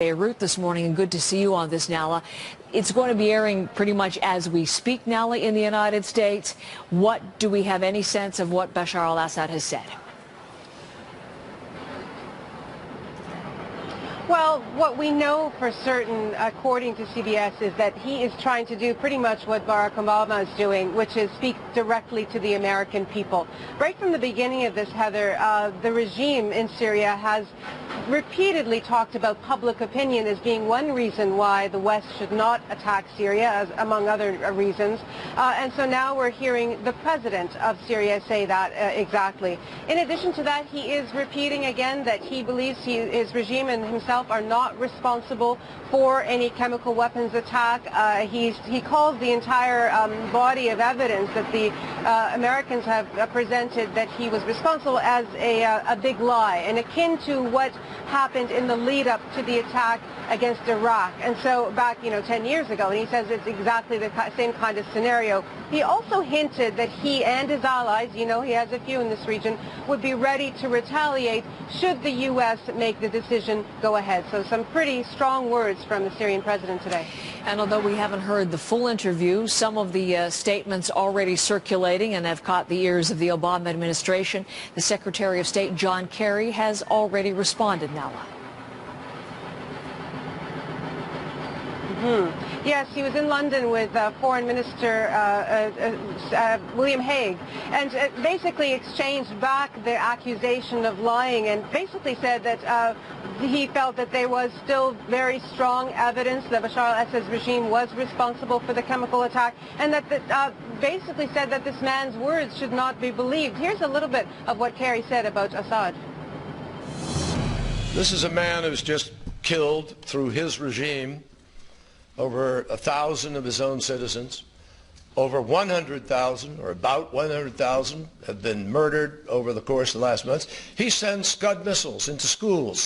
Beirut this morning, and good to see you on this, Nala. It's going to be airing pretty much as we speak, Nala, in the United States. What do we have any sense of what Bashar al-Assad has said? Well, what we know for certain, according to CBS, is that he is trying to do pretty much what Barack Obama is doing, which is speak directly to the American people. Right from the beginning of this, Heather, the regime in Syria has repeatedly talked about public opinion as being one reason why the West should not attack Syria, as among other reasons. And so now we're hearing the president of Syria say that exactly. In addition to that, he is repeating again that he believes his regime and himself are not responsible for any chemical weapons attack. He calls the entire body of evidence that the Americans have presented that he was responsible as a big lie, and akin to what happened in the lead up to the attack against Iraq. And so back, 10 years ago, and he says it's exactly the same kind of scenario. He also hinted that he and his allies, he has a few in this region, would be ready to retaliate should the U.S. make the decision go ahead. So some pretty strong words from the Syrian president today. And although we haven't heard the full interview, some of the statements already circulating and have caught the ears of the Obama administration. The Secretary of State, John Kerry, has already responded, Nala. Yes, he was in London with Foreign Minister William Hague, and basically exchanged back the accusation of lying, and basically said that he felt that there was still very strong evidence that Bashar al-Assad's regime was responsible for the chemical attack, and that basically said that this man's words should not be believed. Here's a little bit of what Kerry said about Assad. This is a man who's just killed, through his regime, over 1,000 of his own citizens. Over 100,000, or about 100,000, have been murdered over the course of the last months. He sends Scud missiles into schools.